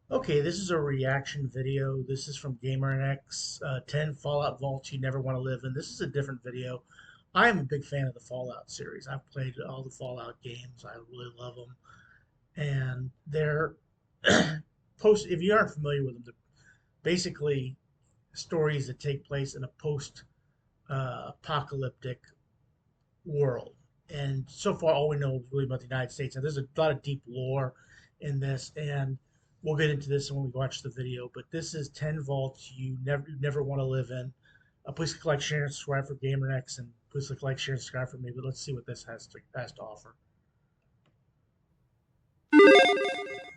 Okay, this is a reaction video. This is from GamerNX, 10 Fallout Vaults You Never Want to Live in. This is a different video. I am a big fan of the Fallout series. I've played all the Fallout games. I really love them. And they're if you aren't familiar with them, they're basically stories that take place in a post apocalyptic world. And so far, all we know is really about the United States. And there's a lot of deep lore in this, and we'll get into this when we watch the video. But this is 10 vaults you never want to live in. Please click, share, and subscribe for GamerX, and please click, share, and subscribe for me. But let's see what this has to offer.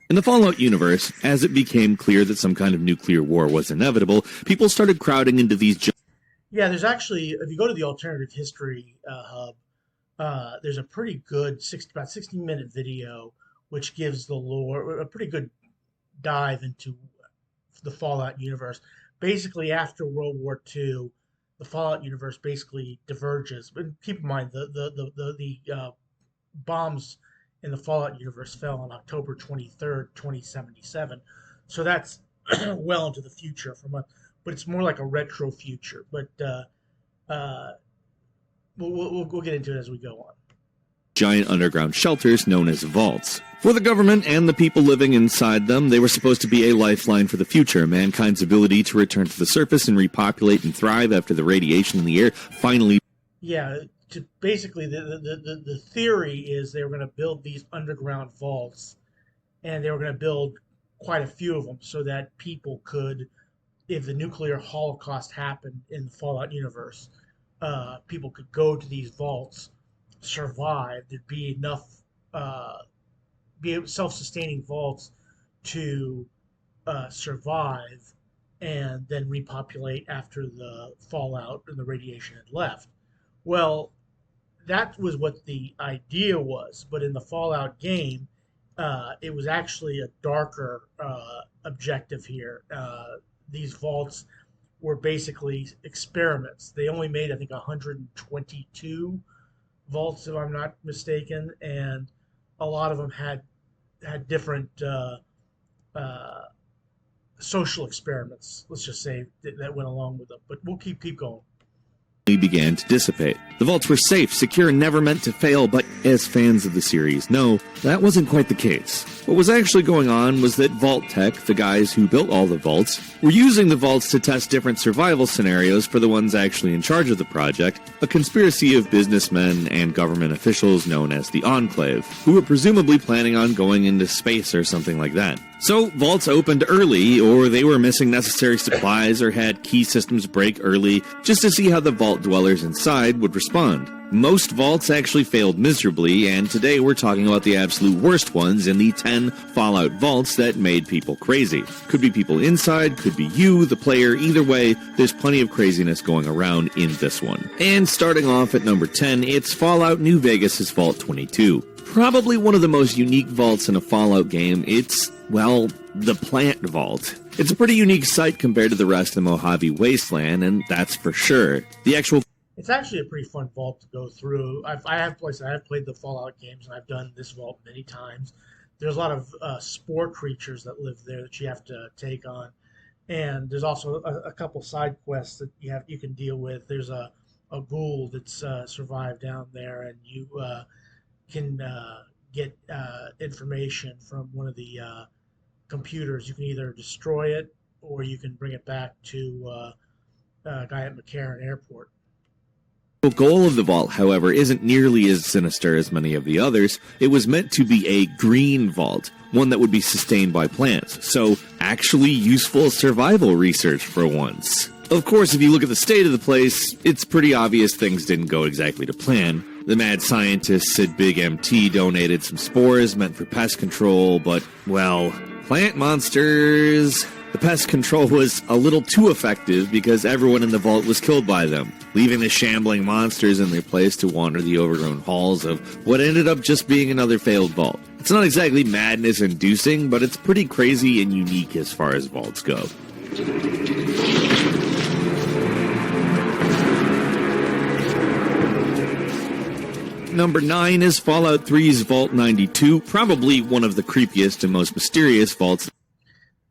In the Fallout universe, as it became clear that some kind of nuclear war was inevitable, people started crowding into these. Yeah, there's actually, if you go to the Alternative History Hub, there's a pretty good about 16-minute video which gives the lore, a pretty good dive into the Fallout universe. Basically, after World War II, the Fallout universe basically diverges. But keep in mind, the bombs in the Fallout universe fell on October 23rd, 2077. So that's well into the future but it's more like a retro future. But we'll get into it as we go on. Giant underground shelters known as vaults. For the government and the people living inside them, they were supposed to be a lifeline for the future, mankind's ability to return to the surface and repopulate and thrive after the radiation in the air finally. Yeah, basically the theory is they were going to build these underground vaults, and they were going to build quite a few of them so that people could, if the nuclear holocaust happened in the Fallout universe, people could go to these vaults, survive. There'd be enough, be self-sustaining vaults to survive, and then repopulate after the fallout and the radiation had left. Well, that was what the idea was, but in the Fallout game, it was actually a darker objective here. These vaults were basically experiments. They only made, I think, 122 vaults, if I'm not mistaken, and a lot of them had different social experiments, let's just say, that went along with them. But we'll keep going. Began to dissipate. The vaults were safe, secure, and never meant to fail, but as fans of the series know, that wasn't quite the case. What was actually going on was that Vault-Tec, the guys who built all the vaults, were using the vaults to test different survival scenarios for the ones actually in charge of the project, a conspiracy of businessmen and government officials known as the Enclave, who were presumably planning on going into space or something like that. So, vaults opened early, or they were missing necessary supplies or had key systems break early, just to see how the vault dwellers inside would respond. Most vaults actually failed miserably, and today we're talking about the absolute worst ones in the 10 Fallout vaults that made people crazy. Could be people inside, could be you, the player, either way, there's plenty of craziness going around in this one. And starting off at number 10, it's Fallout New Vegas' Vault 22. Probably one of the most unique vaults in a Fallout game. It's, well, the Plant Vault. It's a pretty unique site compared to the rest of the Mojave Wasteland, and that's for sure. It's actually a pretty fun vault to go through. I have played the Fallout games, and I've done this vault many times. There's a lot of spore creatures that live there that you have to take on, and there's also a couple side quests that you can deal with. There's a ghoul that's survived down there, and you can get information from one of the computers. You can either destroy it, or you can bring it back to a guy at McCarran Airport. The goal of the vault, however, isn't nearly as sinister as many of the others. It was meant to be a green vault, one that would be sustained by plants, so actually useful survival research for once. Of course, if you look at the state of the place, it's pretty obvious things didn't go exactly to plan. The mad scientist Sid Big MT donated some spores meant for pest control, but, well, plant monsters. The pest control was a little too effective because everyone in the vault was killed by them, leaving the shambling monsters in their place to wander the overgrown halls of what ended up just being another failed vault. It's not exactly madness-inducing, but it's pretty crazy and unique as far as vaults go. Number 9 is Fallout 3's Vault 92, probably one of the creepiest and most mysterious vaults.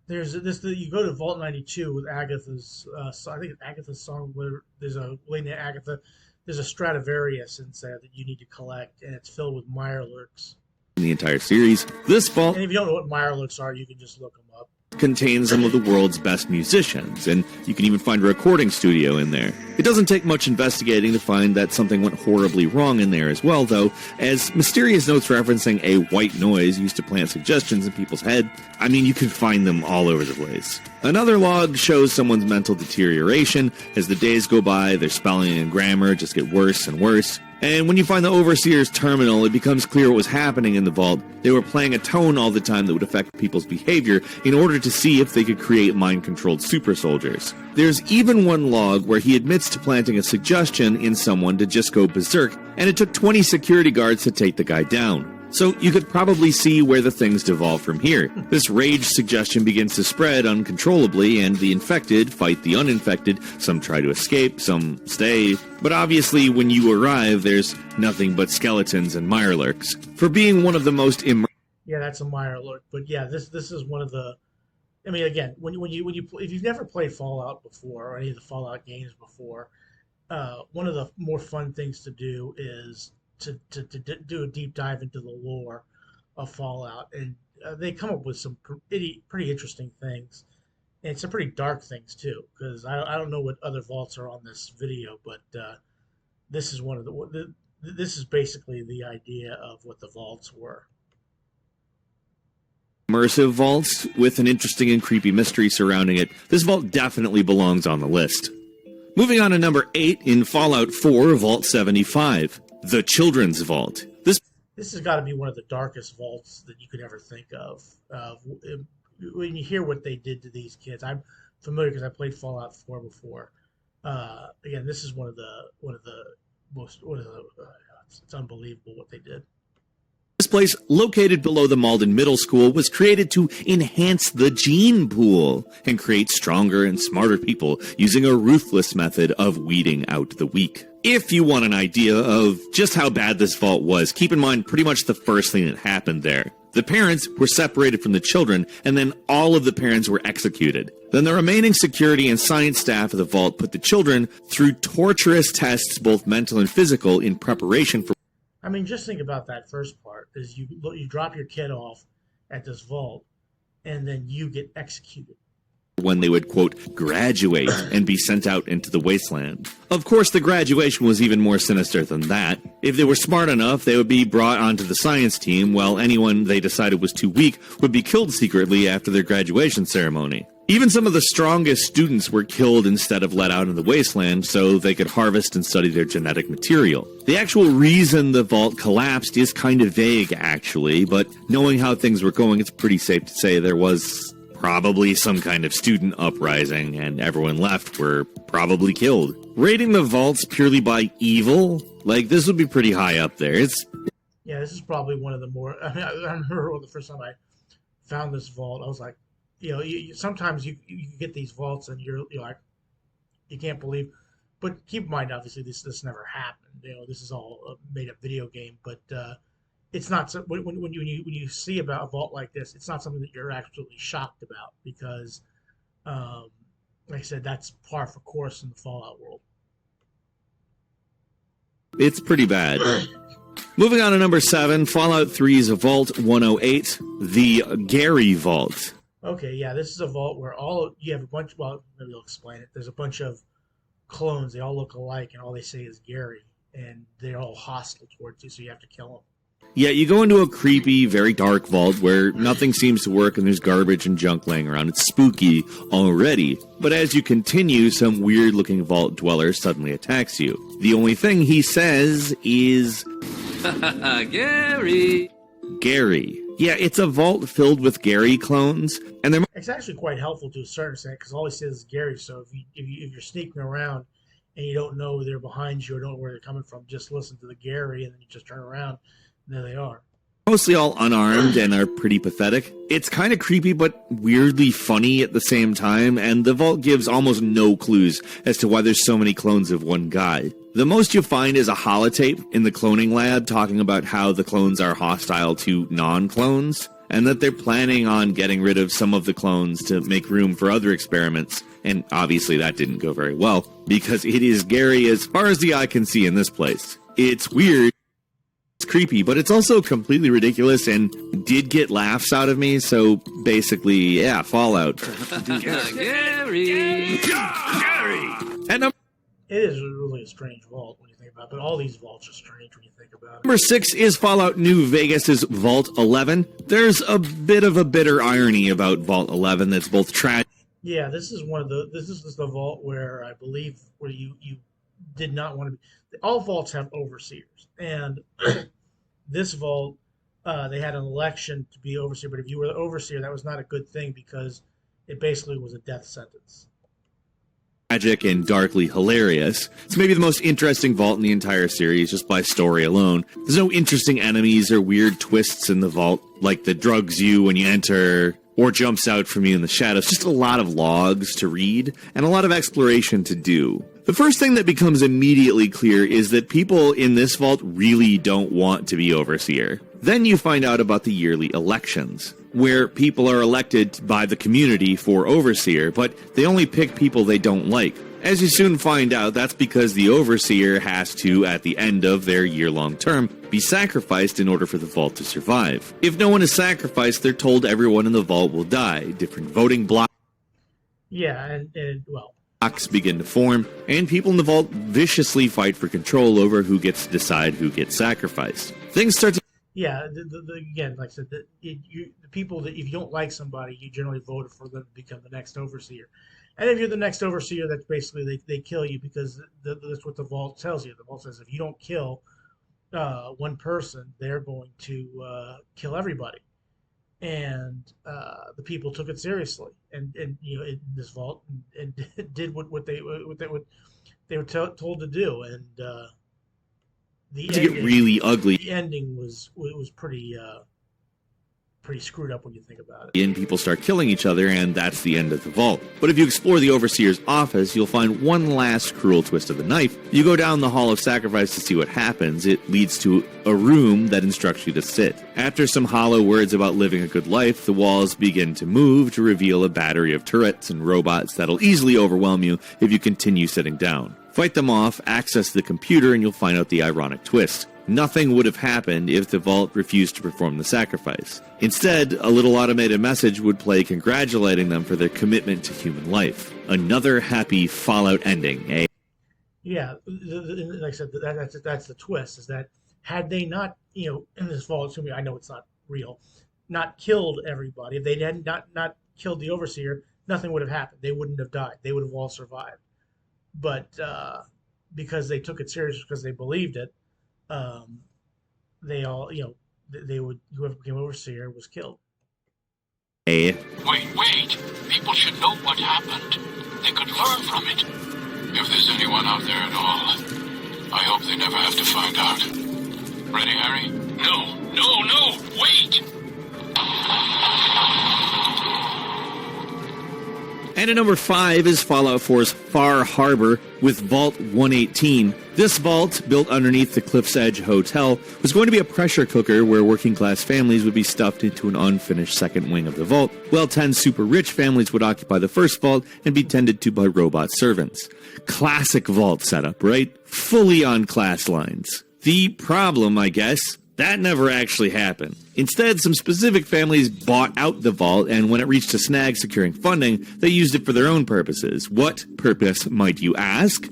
There's this. You go to Vault 92 with Agatha's. I think it's Agatha's song. Where there's a lady named Agatha. There's a Stradivarius inside that you need to collect, and it's filled with Mirelurks. In the entire series, this vault, and if you don't know what Mirelurks are, you can just look them up, contains some of the world's best musicians, and you can even find a recording studio in there. It doesn't take much investigating to find that something went horribly wrong in there as well, though, as mysterious notes referencing a white noise used to plant suggestions in people's head. I mean, you can find them all over the place. Another log shows someone's mental deterioration. As the days go by, their spelling and grammar just get worse and worse. And when you find the Overseer's terminal, it becomes clear what was happening in the vault. They were playing a tone all the time that would affect people's behavior in order to see if they could create mind-controlled super soldiers. There's even one log where he admits to planting a suggestion in someone to just go berserk, and it took 20 security guards to take the guy down. So you could probably see where the things devolve from here. This rage suggestion begins to spread uncontrollably, and the infected fight the uninfected. Some try to escape, some stay. But obviously, when you arrive, there's nothing but skeletons and Mirelurks. For being one of the most yeah, that's a Mirelurk. But yeah, this is one of the. I mean, again, when you if you've never played Fallout before or any of the Fallout games before, one of the more fun things to do is to do a deep dive into the lore of Fallout, and they come up with some pretty interesting things, and some pretty dark things too. Because I don't know what other vaults are on this video, but this is one of this is basically the idea of what the vaults were. Immersive vaults with an interesting and creepy mystery surrounding it. This vault definitely belongs on the list. Moving on to number 8 in Fallout 4, Vault 75. The Children's Vault. This has got to be one of the darkest vaults that you could ever think of. When you hear what they did to these kids, I'm familiar because I played Fallout 4 before. Again, this is one of the most. It's unbelievable what they did. This place, located below the Malden Middle School, was created to enhance the gene pool and create stronger and smarter people using a ruthless method of weeding out the weak. If you want an idea of just how bad this vault was, keep in mind pretty much the first thing that happened there. The parents were separated from the children, and then all of the parents were executed. Then the remaining security and science staff of the vault put the children through torturous tests, both mental and physical, in preparation for... I mean, just think about that first part, is you drop your kid off at this vault, and then you get executed. When they would, quote, graduate and be sent out into the wasteland. Of course, the graduation was even more sinister than that. If they were smart enough, they would be brought onto the science team, while anyone they decided was too weak would be killed secretly after their graduation ceremony. Even some of the strongest students were killed instead of let out in the wasteland so they could harvest and study their genetic material. The actual reason the vault collapsed is kind of vague, actually, but knowing how things were going, it's pretty safe to say there was probably some kind of student uprising, and everyone left were probably killed. Rating the vaults purely by evil, like, this would be pretty high up there. Yeah, this is probably one of the more... I mean, I remember the first time I found this vault, I was like, you know, sometimes you get these vaults and you're like, you can't believe. But keep in mind, obviously, this never happened. You know, this is all a made-up video game. But it's not when you see about a vault like this, it's not something that you're absolutely shocked about because, like I said, that's par for course in the Fallout world. It's pretty bad. Moving on to number 7, Fallout 3's Vault 108, the Gary Vault. Okay, yeah, this is a vault where you have a bunch. Well, maybe I'll explain it. There's a bunch of clones. They all look alike, and all they say is Gary, and they're all hostile towards you, so you have to kill them. Yeah, you go into a creepy, very dark vault where nothing seems to work and there's garbage and junk laying around. It's spooky already. But as you continue, some weird-looking vault dweller suddenly attacks you. The only thing he says is... Gary! Gary. Yeah, it's a vault filled with Gary clones, and they're... It's actually quite helpful to a certain extent, because all he says is Gary, so if you're sneaking around and you don't know they're behind you or don't know where they're coming from, just listen to the Gary, and then you just turn around, and there they are. Mostly all unarmed and are pretty pathetic. It's kind of creepy, but weirdly funny at the same time, and the vault gives almost no clues as to why there's so many clones of one guy. The most you find is a holotape in the cloning lab talking about how the clones are hostile to non-clones. and that they're planning on getting rid of some of the clones to make room for other experiments. And obviously that didn't go very well, because it is scary as far as the eye can see in this place. It's weird, it's creepy, but it's also completely ridiculous and did get laughs out of me, so basically, yeah, Fallout. Gary! And It is really a strange vault when you think about it, but all these vaults are strange when you think about it. number 6 is Fallout New Vegas' Vault 11. There's a bit of a bitter irony about Vault 11 that's both tragic. Yeah, this is the vault where I believe where you did not want to be. All vaults have overseers, and this vault they had an election to be overseer, but if you were the overseer, that was not a good thing because it basically was a death sentence. Tragic and darkly hilarious. It's maybe the most interesting vault in the entire series just by story alone. There's no interesting enemies or weird twists in the vault, like that drugs you when you enter or jumps out from you in the shadows. Just a lot of logs to read and a lot of exploration to do. The first thing that becomes immediately clear is that people in this vault really don't want to be overseer. Then you find out about the yearly elections, where people are elected by the community for overseer, but they only pick people they don't like. As you soon find out, that's because the overseer has to, at the end of their year-long term, be sacrificed in order for the vault to survive. If no one is sacrificed, they're told everyone in the vault will die. Different voting blocks Yeah, and well, begin to form, and people in the vault viciously fight for control over who gets to decide who gets sacrificed. Things start to yeah, again, like I said, the people that if you don't like somebody, you generally vote for them to become the next overseer. And if you're the next overseer, that's basically they kill you because that's what the vault tells you. The vault says if you don't kill one person, they're going to kill everybody. And the people took it seriously, and in this vault and did what they were told to do, and get really ugly. The ending was pretty screwed up when you think about it. And people start killing each other, and that's the end of the vault. But if you explore the Overseer's office, you'll find one last cruel twist of the knife. You go down the Hall of Sacrifice to see what happens. It leads to a room that instructs you to sit. After some hollow words about living a good life, the walls begin to move to reveal a battery of turrets and robots that'll easily overwhelm you if you continue sitting down. Fight them off, access the computer, and you'll find out the ironic twist. Nothing would have happened if the vault refused to perform the sacrifice. Instead, a little automated message would play congratulating them for their commitment to human life. Another happy Fallout ending, eh? Yeah, like I said, that's the twist, is that had they not, in this vault, assuming I know it's not real, not killed everybody, if they had not killed the Overseer, nothing would have happened. They wouldn't have died. They would have all survived. But because they took it serious, because they believed it, they all, whoever became Overseer was killed. Eh? Wait. People should know what happened. They could learn from it. If there's anyone out there at all, I hope they never have to find out. Ready, Harry? No, wait! And at number 5 is Fallout 4's Far Harbor with Vault 118. This vault, built underneath the Cliff's Edge Hotel, was going to be a pressure cooker where working-class families would be stuffed into an unfinished second wing of the vault, while 10 super-rich families would occupy the first vault and be tended to by robot servants. Classic vault setup, right? Fully on class lines. The problem, I guess, that never actually happened. Instead, some specific families bought out the vault, and when it reached a snag securing funding, they used it for their own purposes. What purpose, might you ask?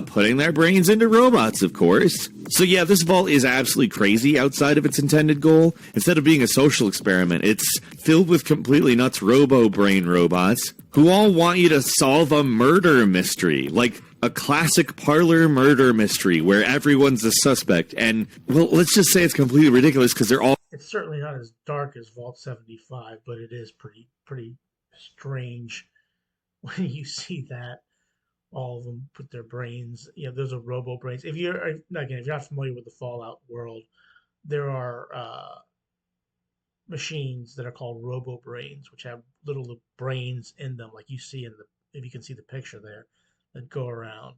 Putting their brains into robots, of course. So yeah, this vault is absolutely crazy outside of its intended goal. Instead of being a social experiment, it's filled with completely nuts robo-brain robots who all want you to solve a murder mystery, like a classic parlor murder mystery where everyone's a suspect. And, well, let's just say it's completely ridiculous because they're all... It's certainly not as dark as Vault 75, but it is pretty strange when you see that all of them put their brains, those are robo brains. If you're not familiar with the Fallout world, there are machines that are called robo brains, which have little brains in them, like you see if you can see the picture there, that go around.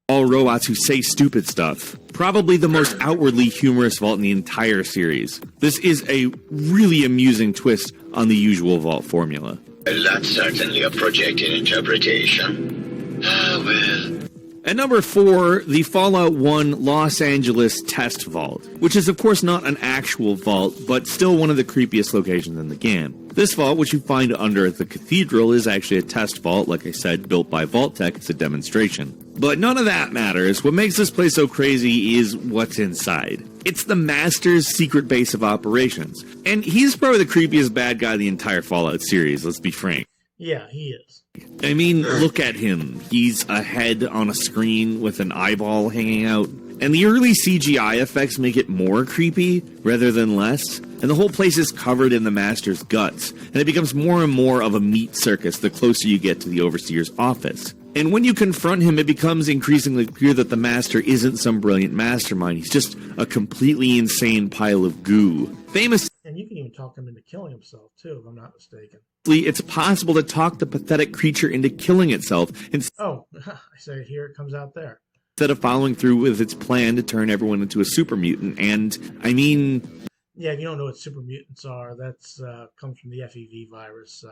all robots who say stupid stuff. Probably the most outwardly humorous vault in the entire series. This is a really amusing twist on the usual vault formula. Well, that's certainly a projected interpretation. Ah, well. At number 4, the Fallout 1 Los Angeles Test Vault, which is of course not an actual vault, but still one of the creepiest locations in the game. This vault, which you find under the cathedral, is actually a test vault, like I said, built by Vault-Tec. It's a demonstration. But none of that matters. What makes this place so crazy is what's inside. It's the Master's secret base of operations. And he's probably the creepiest bad guy in the entire Fallout series, let's be frank. Yeah, he is. I mean, look at him. He's a head on a screen with an eyeball hanging out. And the early CGI effects make it more creepy rather than less. And the whole place is covered in the Master's guts. And it becomes more and more of a meat circus the closer you get to the Overseer's office. And when you confront him, it becomes increasingly clear that the Master isn't some brilliant mastermind. He's just a completely insane pile of goo. Famously, and you can even talk him into killing himself, too, if I'm not mistaken. It's possible to talk the pathetic creature into killing itself. Oh, I say here, it comes out there. Instead of following through with its plan to turn everyone into a super mutant. And, I mean... Yeah, if you don't know what super mutants are, that's comes from the FEV virus.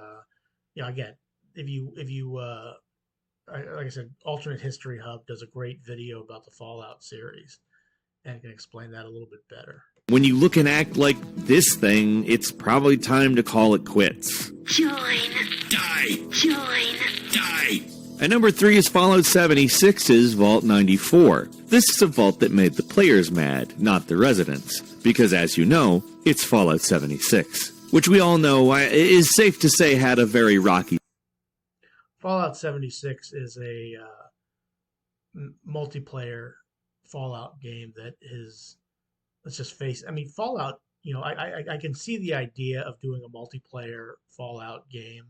Again, if you like I said, Alternate History Hub does a great video about the Fallout series and can explain that a little bit better. When you look and act like this thing, it's probably time to call it quits. Join. Die. Join. Die. At number 3 is Fallout 76's Vault 94. This is a vault that made the players mad, not the residents. Because as you know, it's Fallout 76. Which we all know is safe to say had a very rocky... Fallout 76 is a multiplayer Fallout game that is... Let's just face it. I mean, Fallout, I can see the idea of doing a multiplayer Fallout game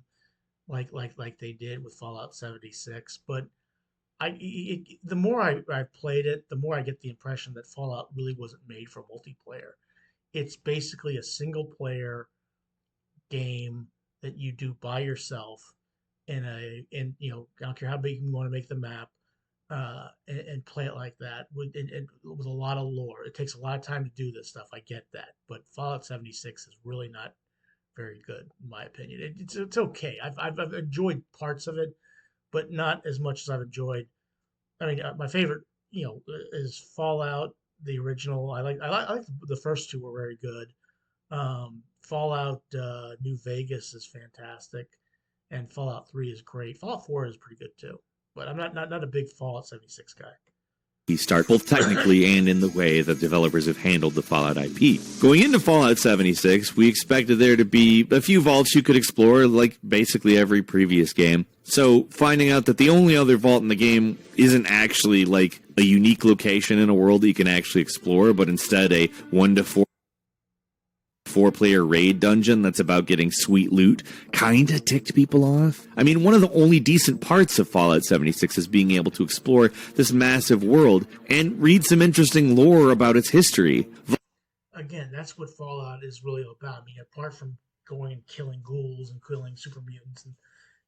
like they did with Fallout 76, but the more I played it, the more I get the impression that Fallout really wasn't made for multiplayer. It's basically a single player game that you do by yourself in I don't care how big you want to make the map. And play it like that with a lot of lore. It takes a lot of time to do this stuff. I get that, but Fallout 76 is really not very good in my opinion. It's okay. I've enjoyed parts of it, but not as much as I've enjoyed. I mean, my favorite is Fallout the original. I like the first two were very good. Fallout New Vegas is fantastic, and Fallout 3 is great. Fallout 4 is pretty good too. But I'm not a big Fallout 76 guy. Start both technically and in the way that developers have handled the Fallout IP. Going into Fallout 76, we expected there to be a few vaults you could explore, like basically every previous game. So finding out that the only other vault in the game isn't actually like a unique location in a world that you can actually explore, but instead a 1 to 4-player raid dungeon that's about getting sweet loot kinda ticked people off. I mean, one of the only decent parts of Fallout 76 is being able to explore this massive world and read some interesting lore about its history. Again, that's what Fallout is really about. I mean, apart from going and killing ghouls and killing super mutants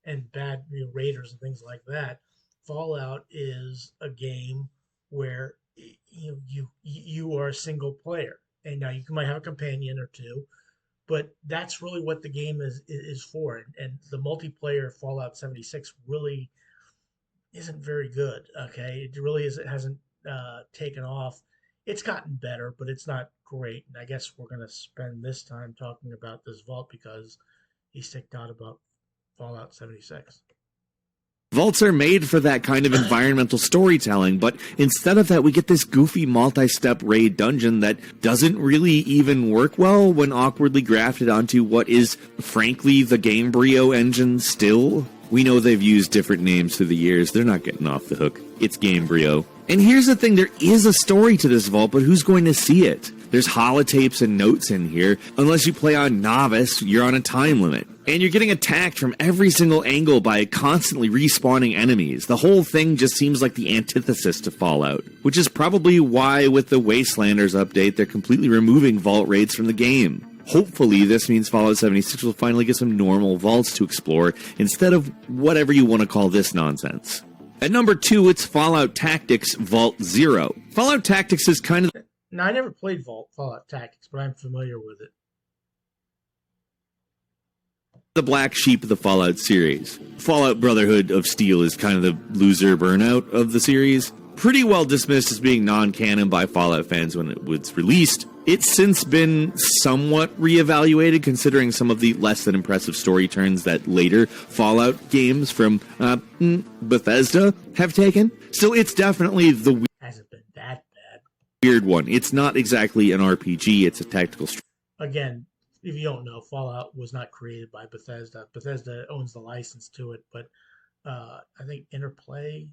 and bad raiders and things like that, Fallout is a game where you are a single player. And now you might have a companion or two, but that's really what the game is for. And the multiplayer Fallout 76 really isn't very good. Okay, it really hasn't taken off. It's gotten better, but it's not great. And I guess we're going to spend this time talking about this vault because he's ticked out about Fallout 76. Vaults are made for that kind of environmental storytelling, but instead of that, we get this goofy multi-step raid dungeon that doesn't really even work well when awkwardly grafted onto what is, frankly, the Gamebryo engine still. We know they've used different names through the years. They're not getting off the hook. It's Gamebryo. And here's the thing, there is a story to this vault, but who's going to see it? There's holotapes and notes in here. Unless you play on Novice, you're on a time limit. And you're getting attacked from every single angle by constantly respawning enemies. The whole thing just seems like the antithesis to Fallout. Which is probably why with the Wastelanders update, they're completely removing vault raids from the game. Hopefully this means Fallout 76 will finally get some normal vaults to explore instead of whatever you want to call this nonsense. At number 2, it's Fallout Tactics Vault Zero. Fallout Tactics is kind of Now, I never played Fallout Tactics, but I'm familiar with it. the black sheep of the Fallout series. Fallout Brotherhood of Steel is kind of the loser burnout of the series. Pretty well dismissed as being non-canon by Fallout fans when it was released. It's since been somewhat reevaluated, considering some of the less than impressive story turns that later Fallout games from Bethesda have taken. Still, it's definitely the Hasn't been that bad. weird one. It's not exactly an RPG, it's a tactical Again, if you don't know, Fallout was not created by Bethesda. Bethesda owns the license to it, but I think Interplay,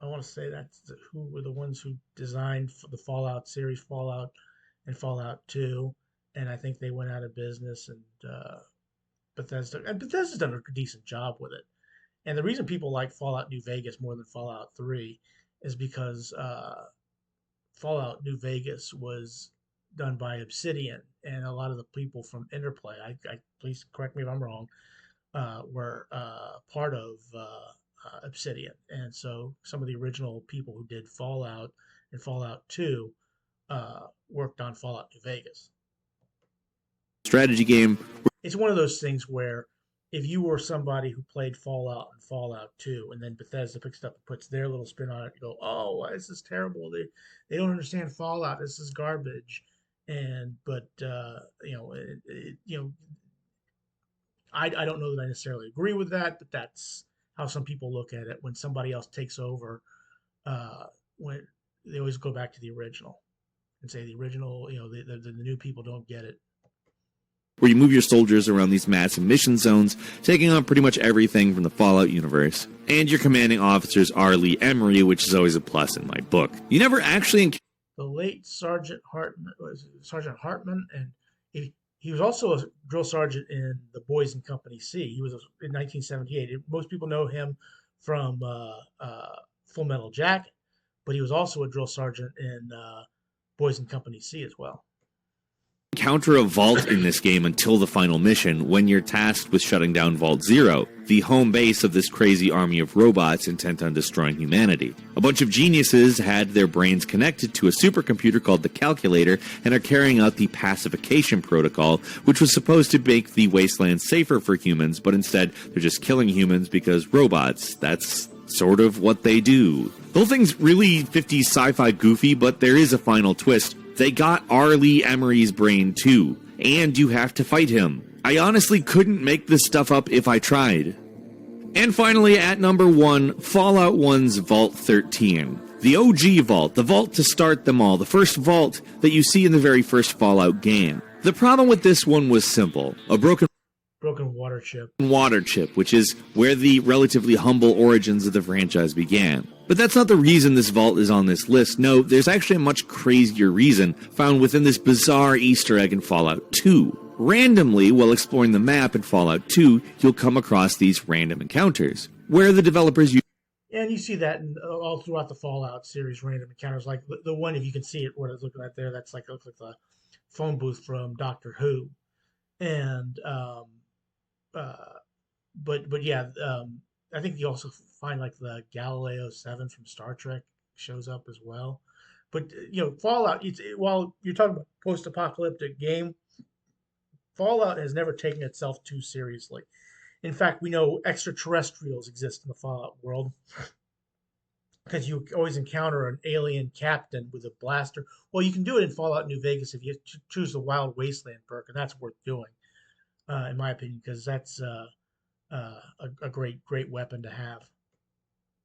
I want to say that's who were the ones who designed the Fallout series, Fallout and Fallout 2, and I think they went out of business, and Bethesda's done a decent job with it. And the reason people like Fallout New Vegas more than Fallout 3 is because Fallout New Vegas was done by Obsidian, and a lot of the people from Interplay, I please correct me if I'm wrong, were part of Obsidian, and so some of the original people who did Fallout and Fallout 2 worked on Fallout New Vegas. strategy game. It's one of those things where if you were somebody who played Fallout and Fallout 2, and then Bethesda picks it up and puts their little spin on it, you go, "Oh, why is this terrible? They don't understand Fallout. This is garbage." But I don't know that I necessarily agree with that, but that's how some people look at it. When somebody else takes over, when they always go back to the original and say the original, the new people don't get it. Where you move your soldiers around these massive mission zones, taking on pretty much everything from the Fallout universe. And your commanding officers are Lee Emery, which is always a plus in my book. You never actually The late Sergeant Hartman, and he was also a drill sergeant in the Boys in Company C. He was in 1978. Most people know him from Full Metal Jacket, but he was also a drill sergeant in Boys in Company C as well. encounter a vault in this game until the final mission, when you're tasked with shutting down Vault Zero, the home base of this crazy army of robots intent on destroying humanity. A bunch of geniuses had their brains connected to a supercomputer called the Calculator and are carrying out the pacification protocol, which was supposed to make the wasteland safer for humans, but instead they're just killing humans because robots, that's sort of what they do. The whole thing's really 50s sci-fi goofy, but there is a final twist. They got R. Lee Emery's brain too, and you have to fight him. I honestly couldn't make this stuff up if I tried. And finally, at number 1, Fallout 1's Vault 13. The OG Vault, the vault to start them all, the first vault that you see in the very first Fallout game. The problem with this one was simple. A broken water chip. Water chip, which is where the relatively humble origins of the franchise began. But that's not the reason this vault is on this list. No, there's actually a much crazier reason found within this bizarre Easter egg in Fallout 2. Randomly, while exploring the map in Fallout 2, you'll come across these random encounters, where the developers use And you see that all throughout the Fallout series, random encounters. Like the one, if you can see it, what it's looking at there, that's like, it looks like the phone booth from Doctor Who. And but yeah, I think you also find like the Galileo 7 from Star Trek shows up as well. But Fallout, while you're talking about post-apocalyptic game, Fallout has never taken itself too seriously. In fact, we know extraterrestrials exist in the Fallout world because you always encounter an alien captain with a blaster. Well, you can do it in Fallout New Vegas if you choose the Wild Wasteland perk, and that's worth doing, in my opinion, because that's a great weapon to have.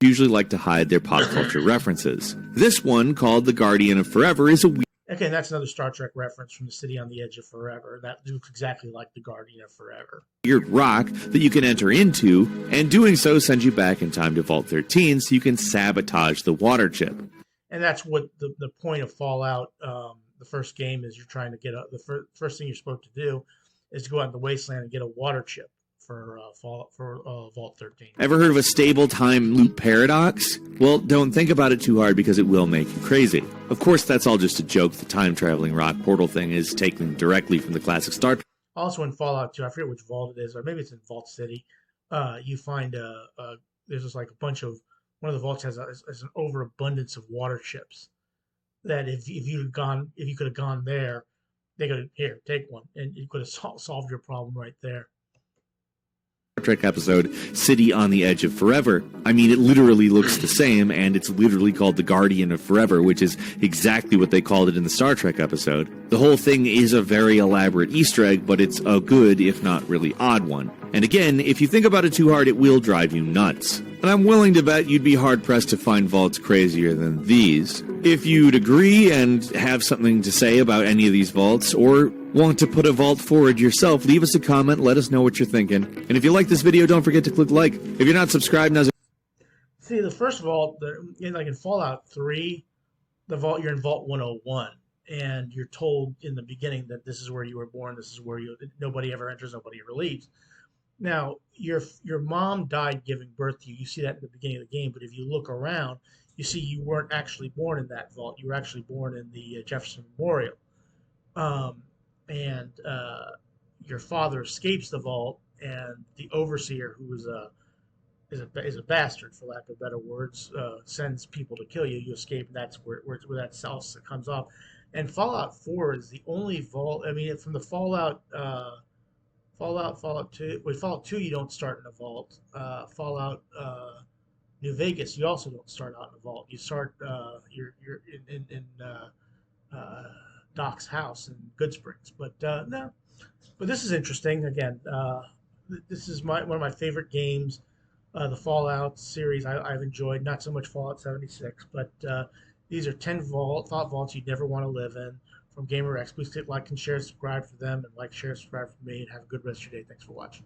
Usually like to hide their pop culture references. This one, called the Guardian of Forever, is a Okay, that's another Star Trek reference from the City on the Edge of Forever. That looks exactly like the Guardian of Forever. weird rock that you can enter into, and doing so sends you back in time to Vault 13 so you can sabotage the water chip. And that's what the point of Fallout, the first game, is you're trying to get first thing you're supposed to do is to go out in the wasteland and get a water chip for Vault 13. Ever heard of a stable time loop paradox? Well, don't think about it too hard because it will make you crazy. Of course, that's all just a joke. The time-traveling rock portal thing is taken directly from the classic Star Trek. Also in Fallout 2, I forget which vault it is, or maybe it's in Vault City, you find there's just like a bunch of one of the vaults has an overabundance of water chips. That if you could have gone there, they could here take one, and you could have solved your problem right there. Star Trek episode, City on the Edge of Forever. I mean, it literally looks the same, and it's literally called the Guardian of Forever, which is exactly what they called it in the Star Trek episode. The whole thing is a very elaborate Easter egg, but it's a good, if not really odd one. And again, if you think about it too hard, it will drive you nuts. And I'm willing to bet you'd be hard-pressed to find vaults crazier than these. If you'd agree and have something to say about any of these vaults, or want to put a vault forward yourself, leave us a comment, let us know what you're thinking. And if you like this video, don't forget to click like. If you're not subscribed, now's See, the first vault, like in Fallout 3, the vault, you're in Vault 101, and you're told in the beginning that this is where you were born, this is where nobody ever enters, nobody ever leaves. Now, your mom died giving birth to you. You see that in the beginning of the game, but if you look around, you see you weren't actually born in that vault. You were actually born in the Jefferson Memorial. And your father escapes the vault, and the overseer, who is a bastard, for lack of better words, sends people to kill you. You escape, and that's where that cell comes off. And Fallout 4 is the only vault. I mean, from the Fallout 2. With Fallout 2, you don't start in a vault. Fallout New Vegas, you also don't start out in a vault. You start you're in Doc's house in Goodsprings. But no. But this is interesting. Again, this is one of my favorite games. The Fallout series I've enjoyed. Not so much Fallout 76, but these are 10 thought vaults you'd never want to live in. From GamerX. Please click like and share, subscribe for them, and like, share, subscribe for me, and have a good rest of your day. Thanks for watching.